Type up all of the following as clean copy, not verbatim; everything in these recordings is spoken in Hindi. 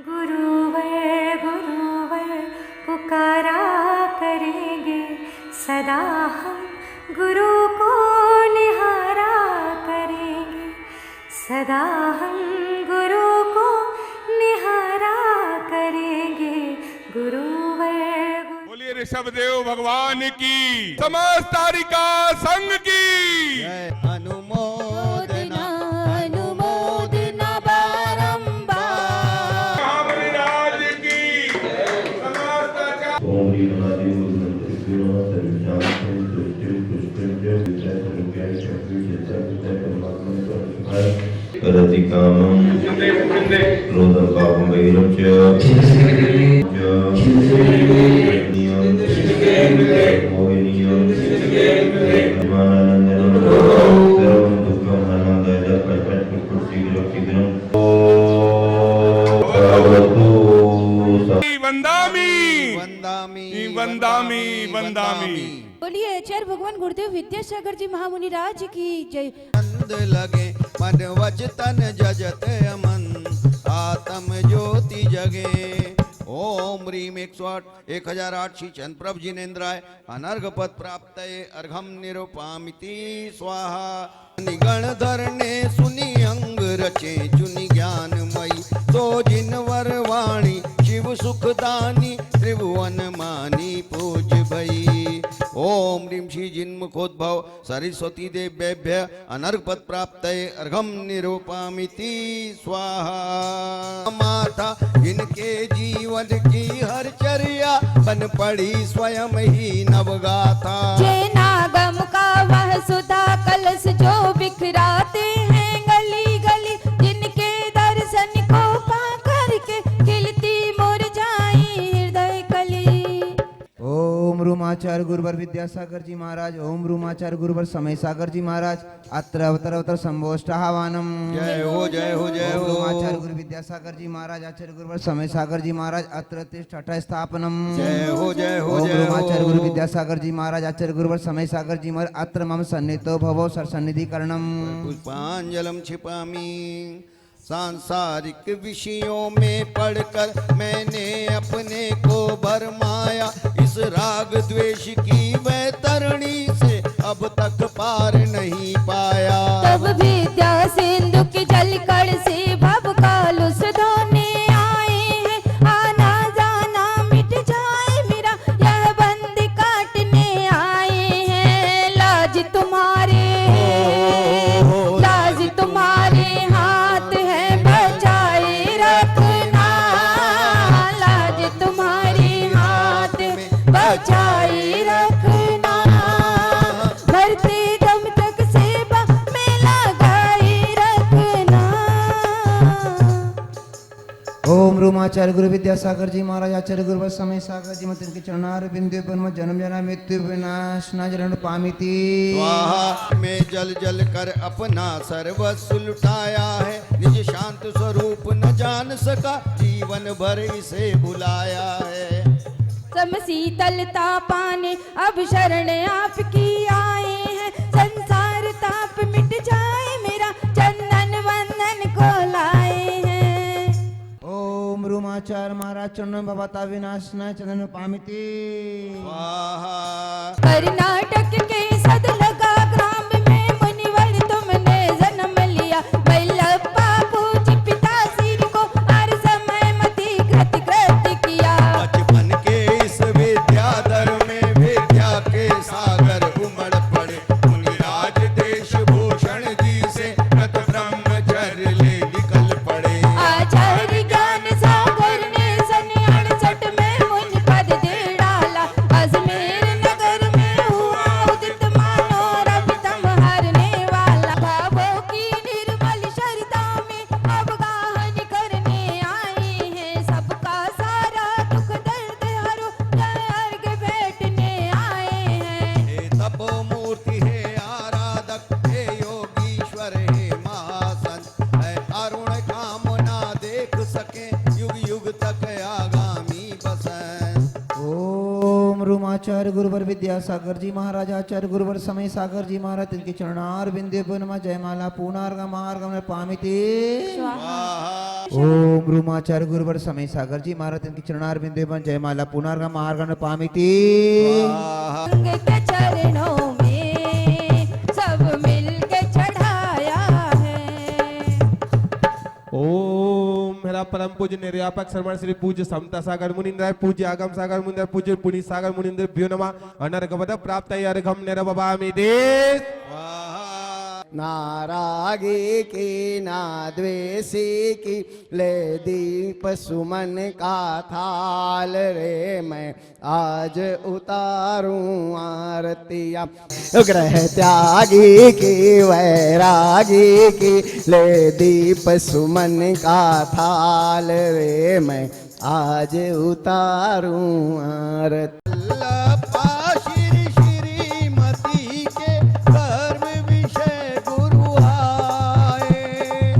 गुरुवर गुरुवर पुकारा करेंगे सदा हम, गुरु को निहारा करेंगे सदा हम, गुरु को निहारा करेंगे गुरुवर। बोलिए ऋषभदेव भगवान की, समस्त तारिका संघ की जय। अनुमोदना अनुमोदना बारंबार। महाबलिराज की समस्त ओम ह्रीं महादेव मंत्रिणो सर्वशांति सृष्टि पुष्टिंद्र विजय सर्वज्ञ शक्ति चित्त विजय परमात्मा स्वरूपाय करति कामं क्रोधं पापं वैरं च मोहिनीयं अभिमानानन्दनं सर्वं दुःखं हरणाय शीघ्रं शीघ्रं वंदामी वंदामी वंदामी वंदामी। बोलिए आचार्य भगवान गुरुदेव विद्यासागर जी महामुनि राज की जय। नंद लगे मन वच तन जजत अमन, आत्म ज्योति जगे। ओम ह्रीं 108 श्री चंद प्रभ जिनेन्द्राय अनर्घ पद प्राप्त अर्घम निरूपामिति स्वाहा। निगण धरने सुनी अंग रचे चुनि ज्ञानमयी, तो जिनवर वाणी शिव सुखदानी त्रिभुवन मानी पूज भई। ओम ह्रीं श्री जिन्मुखोद्भव सरस्वती देव्येभ्य अनर्घ पद प्राप्त अर्घम निरूपामिति स्वाहा। माता जिनके जीवन की हर चर्या बन पड़ी स्वयं ही नवगाथा। जे नागम का वह सुधा कलश जो बिखराते हैं गली गली, जिनके दर्शन को पा करके खिलती मुरझाई हृदय कली। ओम रूमाचार्य गुरुवर विद्यासागर जी महाराज, ओम रूमाचार्य गुरुवर समय सागर जी महाराज, अत्र अवतर अवतर संभोष्टाहवानम। जय हो जय हो जय हो। रूमाचार्य गुरु विद्यासागर जी महाराज, आचार्य गुरुवर समय सागर जी महाराज, अत्र तिष्ठठ स्थापनम। जय हो जय हो ओम जय हो। रूमाचार्य गुरु विद्यासागर जी महाराज, आचार्य गुरुवर समय सागर जी महाराज, अत्र मम सन्निहितो भवो सरसन्निधिकरणम। पुष्पांजलम छिपामी। सांसारिक विषयों में पढ़कर मैंने अपने को भरमाया, इस राग द्वेष की वैतरणी से अब तक पार नहीं पाया। तब विद्या सिंधु की जलकड़ से भव कालुस धोने आए हैं, आना जाना मिट जाए मेरा यह बंद काटने आए हैं। लाज तुम्हारे हाथ है बचाए रखना, लाज तुम्हारे हाथ बचाए रखना। भरते दम तक सेवा में लगाए रखना। ओम रूमाचार्य गुरु विद्यासागर जी महाराज, आचार्य गुरुवर समय सागर जी मत इनके चरणार बिंदु पर जन्म जना मृत्यु विनाश न जरण पामिति स्वाहा। में जल जल कर अपना सर्वस्व लुटाया है, निज शांत स्वरूप न जान सका जीवन भर इसे भुलाया है। समशीतलता पाने अब शरण आपकी आए हैं, संसार ताप मिट जाए मेरा चंदन वंदन को लाए हैं। ओम रूमाचार्य महाराज चरण भवता विनाश न चंदन पामिति स्वाहा। कर्नाटक के सदलगा ग्राम में मुनिवर तुमने जन्म लिया, वल्लभा पूज्य पिताश्री को हर समय मति कृत किया। बचपन के इस विद्याधर में विद्या के सागर उमड़ पड़े, मुनिराज देश भूषण जी से व्रत ब्रह्मचर्य ले निकल पड़े। आचार्य ज्ञान सागर ने सन 68 में मुनि पद दे डाला, अजमेर नगर में हुआ उदित मनोरथ तम हरने वाला। भावों की निर्मल शरदा में अब गाहन करने आए हैं, सबका सारा दुख दर्द हरो अर्घ बैठने आए हैं। हे तपो मूर्ति हे आराधक हे योगीश्वर हे महासंत, है अरुण कामना देख सके युग युग तक आगामी बसन। ओम रूम ब्रह्माचार्य गुरुवर विद्यासागर जी महाराज आचार्य गुरुवर समय सागर जी महाराज इनके चरणार बिंदु पर नमः जयमाला पूर्णार्घ मार्गम पामिते ओम ब्रह्माचार्य गुरुवर समय सागर जी महाराज इनके चरणार बिंदु पर जयमाला पूर्णार्घ मार्गम पामिते गंगे के चरणों में सब मिलके चढ़ाया है। ओम मेरा परम पूज्य निर्यापक श्रवण श्री पूज्य समता सागर मुनिंद्र पूज्य आगम सागर मुनिंद्र पूज्य पुनि सागर मुनिंद्र भ्यो नमः अनर्घवद प्राप्त अर्घम निर्भवामि देश नारागे की ना द्वेषी की ले दीप सुमन का थाल रे मैं आज उतारूं आरतिया ग्रह त्यागी की वैरागी की ले दीप सुमन का थाल रे मैं आज उतारूं आरती श्री श्रीमती के धर्म विषय गुरु आए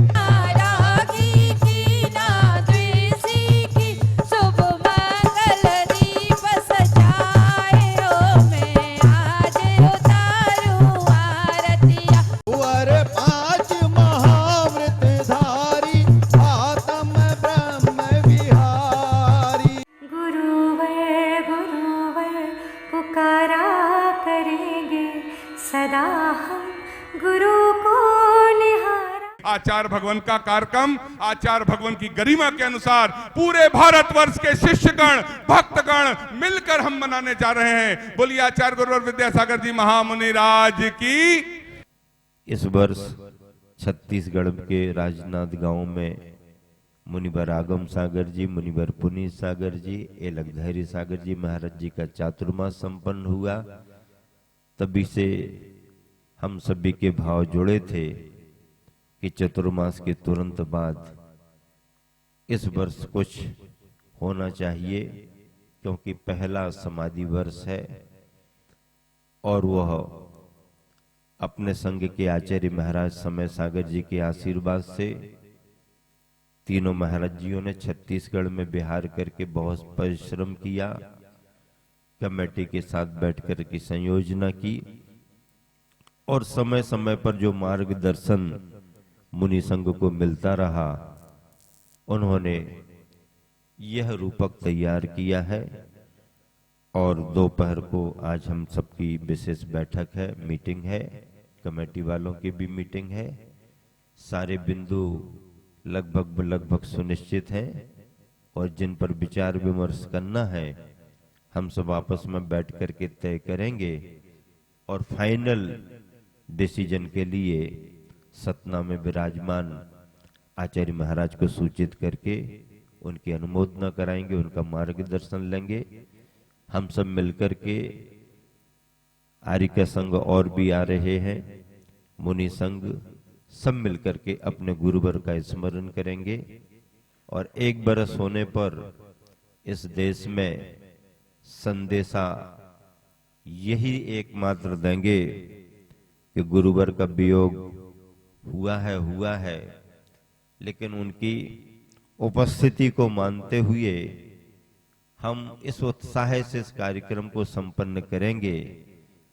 नारागी की ना द्वेषी की शुभ मंगल दीप सजाए हो मैं आज उतारूं आरतिया। वर पांच महाव्रत धारी आत्म ब्रह्म विहारी गुरुवर गुरुवर पुकारा करेंगे सदा हम गुरु को निहारा। आचार्य भगवान का कार्यक्रम आचार्य भगवान की गरिमा के अनुसार पूरे भारतवर्ष के शिष्यगण भक्तगण मिलकर हम मनाने जा रहे हैं। बोलिए आचार्य गुरुवर विद्यासागर जी महामुनि राज की। इस वर्ष छत्तीसगढ़ के राजनांद गांव में मुनिवर आगम सागर जी, मुनिवर पुनीत सागर जी, एलकधारी सागर जी महाराज जी का चातुर्मास संपन्न हुआ। तभी से हम सभी के भाव जुड़े थे कि चतुर्मास के तुरंत बाद इस वर्ष कुछ होना चाहिए, क्योंकि पहला समाधि वर्ष है और वह अपने संघ के आचार्य महाराज समय सागर जी के आशीर्वाद से तीनों महाराज जियों ने छत्तीसगढ़ में बिहार करके बहुत परिश्रम किया, कमेटी के साथ बैठकर की संयोजना की और समय समय पर जो मार्गदर्शन मुनि संघ को मिलता रहा, उन्होंने यह रूपक तैयार किया है। और दोपहर को आज हम सबकी विशेष बैठक है, मीटिंग है, कमेटी वालों की भी मीटिंग है। सारे बिंदु लगभग सुनिश्चित हैं और जिन पर विचार विमर्श करना है हम सब आपस में बैठ करके तय करेंगे और फाइनल डिसीजन के लिए सतना में विराजमान आचार्य महाराज को सूचित करके उनकी अनुमोदना कराएंगे, उनका मार्गदर्शन लेंगे। हम सब मिलकर के आर्य संघ और भी आ रहे हैं, मुनि संघ, सब मिलकर के अपने गुरुवर का स्मरण करेंगे और एक बरस होने पर इस देश में संदेशा यही एकमात्र देंगे कि गुरुवर का वियोग हुआ है, लेकिन उनकी उपस्थिति को मानते हुए हम इस उत्साह से इस कार्यक्रम को संपन्न करेंगे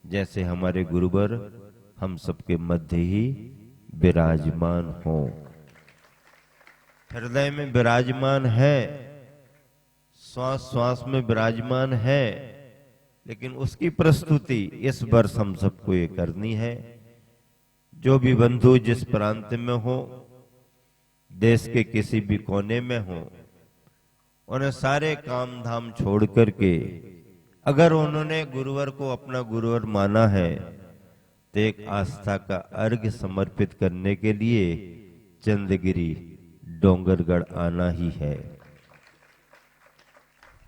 जैसे हमारे गुरुवर हम सबके मध्य ही विराजमान हो, हृदय में विराजमान है, श्वास श्वास में विराजमान है, लेकिन उसकी प्रस्तुति इस वर्ष हम सबको ये करनी है। जो भी बंधु जिस प्रांत में हो, देश के किसी भी कोने में हो, उन्हें सारे काम धाम छोड़ करके अगर उन्होंने गुरुवर को अपना गुरुवर माना है तो एक आस्था का अर्घ्य समर्पित करने के लिए चंदगिरी डोंगरगढ़ आना ही है।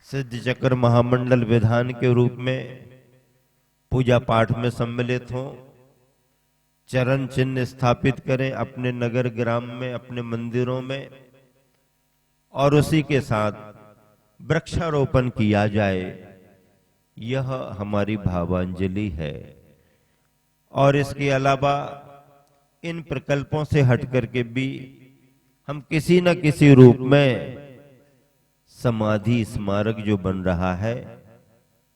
सिद्ध चक्र महामंडल विधान के रूप में पूजा पाठ में सम्मिलित हो, चरण चिन्ह स्थापित करें अपने नगर ग्राम में, अपने मंदिरों में, और उसी के साथ वृक्षारोपण किया जाए। यह हमारी भावांजलि है। और इसके अलावा इन प्रकल्पों से हट करके भी हम किसी न किसी रूप में समाधि स्मारक जो बन रहा है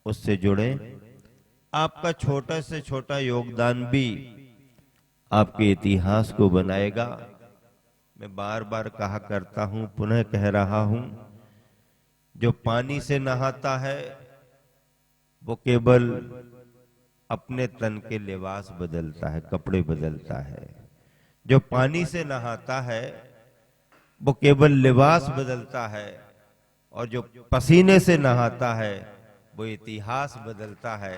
उससे जुड़ें। आपका छोटा से छोटा योगदान भी आपके इतिहास को बनाएगा। मैं बार बार कहा करता हूं, पुनः कह रहा हूं, जो पानी से नहाता है वो केवल अपने तन के लिबास बदलता है, कपड़े बदलता है। जो पानी से नहाता है वो केवल लिबास बदलता है, और जो पसीने से नहाता है वो इतिहास बदलता है,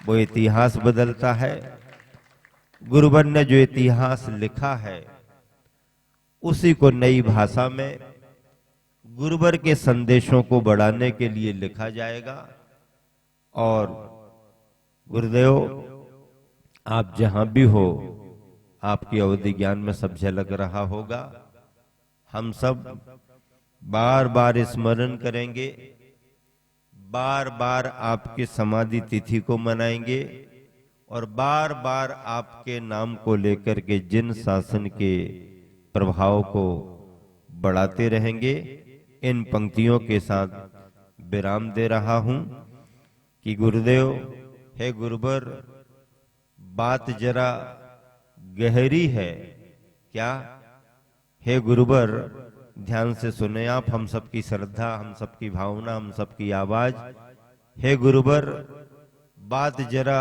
वो इतिहास बदलता है। गुरुवर ने जो इतिहास लिखा है उसी को नई भाषा में गुरुवर के संदेशों को बढ़ाने के लिए लिखा जाएगा। और गुरुदेव, आप जहां भी हो, आपकी अवधि ज्ञान में सब झलक रहा होगा। हम सब बार बार स्मरण करेंगे, बार बार आपके समाधि तिथि को मनाएंगे, और बार बार आपके नाम को लेकर के जिन शासन के प्रभाव को बढ़ाते रहेंगे। इन पंक्तियों के साथ विराम दे रहा हूं कि गुरुदेव, हे गुरुवर, बात जरा गहरी है क्या? हे गुरुवर, ध्यान से सुने आप, हम सबकी श्रद्धा, हम सबकी भावना, हम सबकी आवाज। हे गुरुवर, बात जरा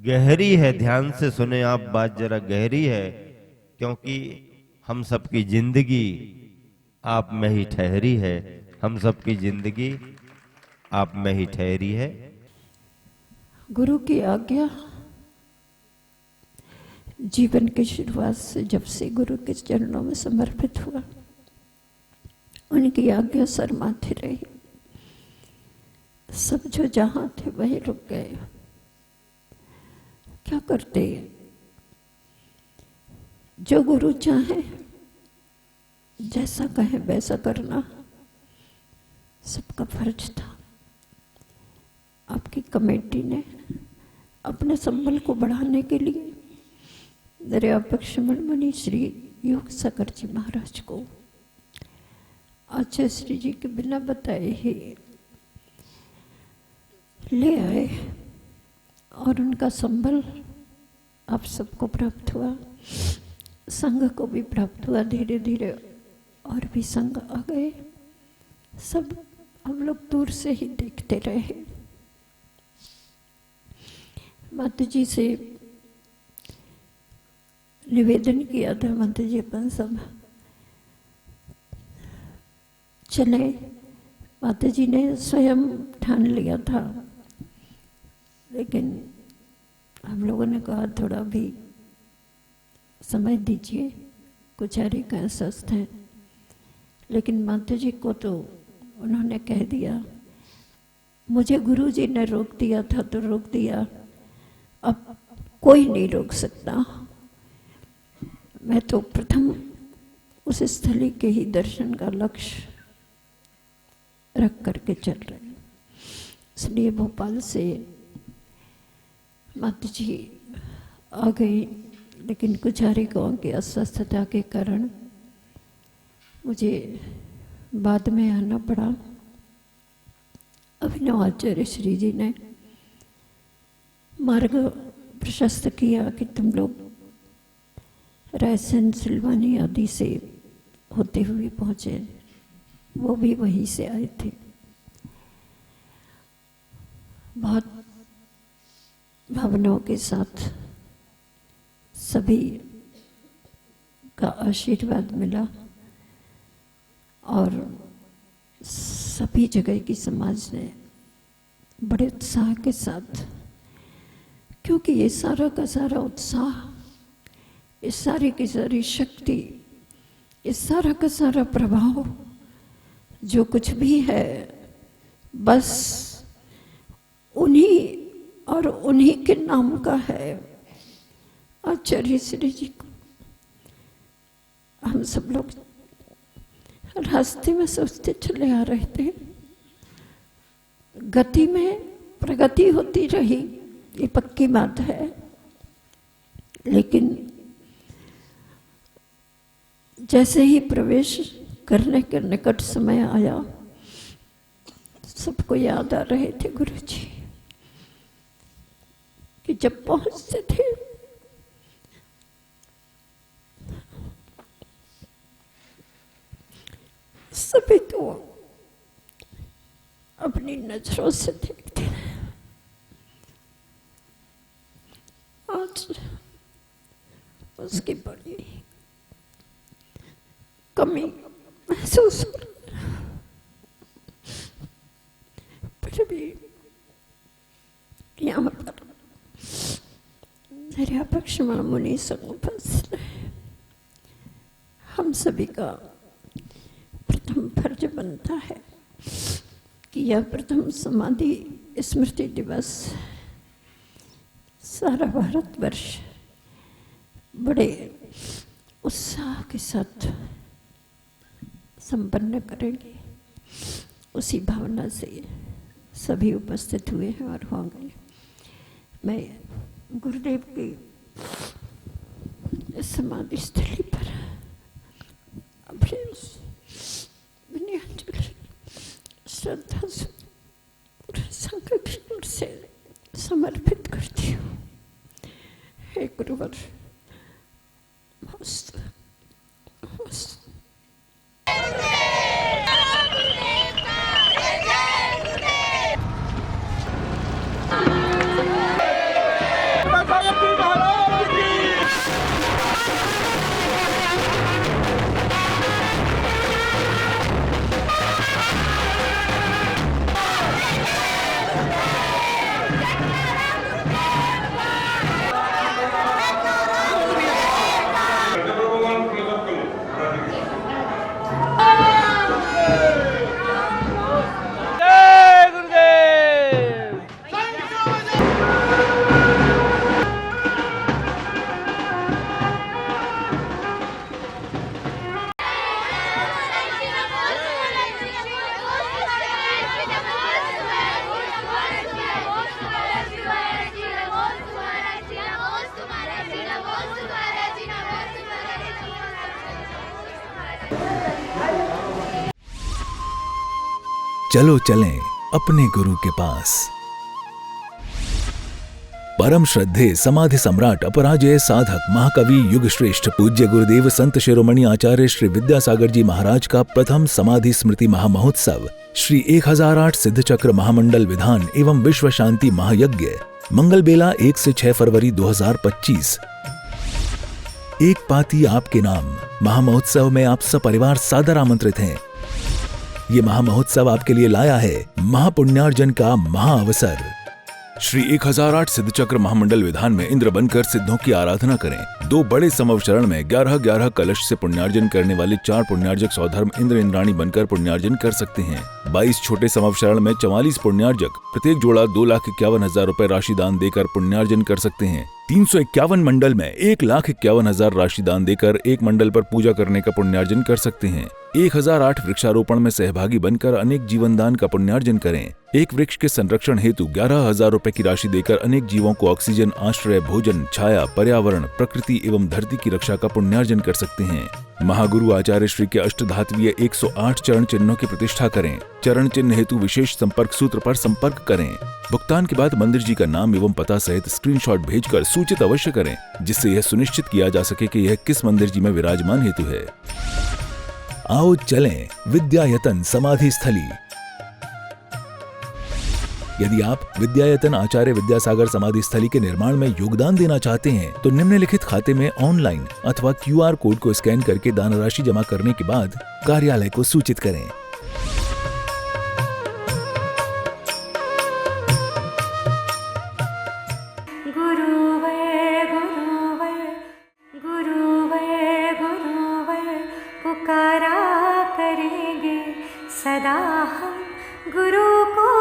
गहरी है, ध्यान से सुने आप, बात जरा गहरी है, क्योंकि हम सबकी जिंदगी आप में ही ठहरी है। हम सबकी जिंदगी आप में ही ठहरी है। गुरु की आज्ञा जीवन की शुरुआत से जब से गुरु के चरणों में समर्पित हुआ, उनकी आज्ञा सर माथे रही। सब जो जहां थे वहीं रुक गए। क्या करते? जो गुरु चाहे, जैसा कहे वैसा करना सबका फर्ज था। आपकी कमेटी ने अपने संबल को बढ़ाने के लिए दरियापक श्रमण मुनि श्री योग सागर जी महाराज को आचार्य श्री जी के बिना बताए ही ले आए, और उनका संबल आप सबको प्राप्त हुआ, संघ को भी प्राप्त हुआ। धीरे धीरे और भी संघ आ गए। सब हम लोग दूर से ही देखते रहे। माता जी से निवेदन किया था, माता जी अपन सब चले। माता जी ने स्वयं ठान लिया था, लेकिन हम लोगों ने कहा थोड़ा भी समय दीजिए, कुचारी का स्वस्थ है। लेकिन माता जी को तो उन्होंने कह दिया, मुझे गुरु जी ने रोक दिया था तो रोक दिया, अब कोई नहीं रोक सकता। मैं तो प्रथम उस स्थली के ही दर्शन का लक्ष्य रख करके चल रही हूँ। इसलिए भोपाल से माता जी आ गई, लेकिन कुचारी गाँव की अस्वस्थता के कारण मुझे बाद में आना पड़ा। अभिनव आचार्य श्री जी ने मार्ग प्रशस्त किया कि तुम लोग रायसेन, सिलवानी आदि से होते हुए पहुंचे। वो भी वहीं से आए थे। बहुत भावनाओं के साथ सभी का आशीर्वाद मिला, और सभी जगह की समाज ने बड़े उत्साह के साथ, क्योंकि ये सारा का सारा उत्साह, ये सारी की सारी शक्ति, ये सारा का सारा प्रभाव जो कुछ भी है, बस उन्हीं और उन्हीं के नाम का है, आचार्य श्री जी को। हम सब लोग रास्ते में सोचते चले आ रहे थे, गति में प्रगति होती रही, ये पक्की बात है। लेकिन जैसे ही प्रवेश करने के निकट समय आया, सबको याद आ रहे थे गुरुजी कि जब पहुंचते थे सभी तो अपनी नजरों से देखते हैं। आज उसकी बड़ी कमी महसूस हो रही है, फिर भी यहाँ पर निर्यापक मुनि संग उपस्थित है। हम सभी का प्रथम फर्ज बनता है कि यह प्रथम समाधि स्मृति दिवस सारा भारतवर्ष बड़े उत्साह के साथ संपन्न करेंगे। उसी भावना से सभी उपस्थित हुए हैं और होंगे। मैं गुरुदेव की समाधि स्थली पर अपने विनयान्जलि श्रद्धा से पूरे संघ की ओर से समर्पित करती हूँ। हे गुरुवर, मस्त मस्त। चलो चलें अपने गुरु के पास। परम श्रद्धेय समाधि सम्राट अपराजय साधक महाकवि युग श्रेष्ठ पूज्य गुरुदेव संत शिरोमणि आचार्य श्री विद्यासागर जी महाराज का प्रथम समाधि स्मृति महामहोत्सव श्री 1008 सिद्ध चक्र महामंडल विधान एवं विश्व शांति महायज्ञ मंगल बेला 1 से 6 फरवरी 2025। एक पाती आपके नाम महामहोत्सव में आप सपरिवार सादर आमंत्रित हैं। ये महामहोत्सव आपके लिए लाया है महापुण्यार्जन का महाअवसर। श्री 1008 सिद्ध चक्र महामंडल विधान में इंद्र बनकर सिद्धों की आराधना करें। 2 बड़े समवचरण में 11-11 कलश से पुण्यार्जन करने वाले 4 पुण्यार्जक सौधर्म इंद्र इंद्राणी बनकर पुण्यार्जन कर सकते हैं। 22 छोटे समवचरण में 44 पुण्यार्जक प्रत्येक जोड़ा 2,51,000 रुपए राशि दान देकर पुण्यार्जन कर सकते हैं। 351 मंडल में 1,51,000 राशि दान देकर एक मंडल पर पूजा करने का पुण्यार्जन कर सकते हैं। 1008 वृक्षारोपण में सहभागी बनकर अनेक जीवन दान का पुण्यार्जन करें। एक वृक्ष के संरक्षण हेतु 11,000 रुपए की राशि देकर अनेक जीवों को ऑक्सीजन, आश्रय, भोजन, छाया, पर्यावरण, प्रकृति एवं धरती की रक्षा का पुण्यार्जन कर सकते हैं। महागुरु आचार्य श्री के अष्टधात्वीय 108 चरण चिन्हों की प्रतिष्ठा करें। चरण चिन्ह हेतु विशेष संपर्क सूत्र पर संपर्क करें। भुगतान के बाद मंदिर जी का नाम एवं पता सहित स्क्रीनशॉट भेजकर सूचित अवश्य करें, जिससे यह सुनिश्चित किया जा सके कि यह किस मंदिर जी में विराजमान हेतु है। आओ चलें विद्यायतन समाधि स्थली। यदि आप विद्यायतन आचार्य विद्यासागर समाधि स्थली के निर्माण में योगदान देना चाहते हैं तो निम्नलिखित खाते में ऑनलाइन अथवा QR कोड को स्कैन करके दान राशि जमा करने के बाद कार्यालय को सूचित करें। पुकारा करेंगे सदा हम गुरु को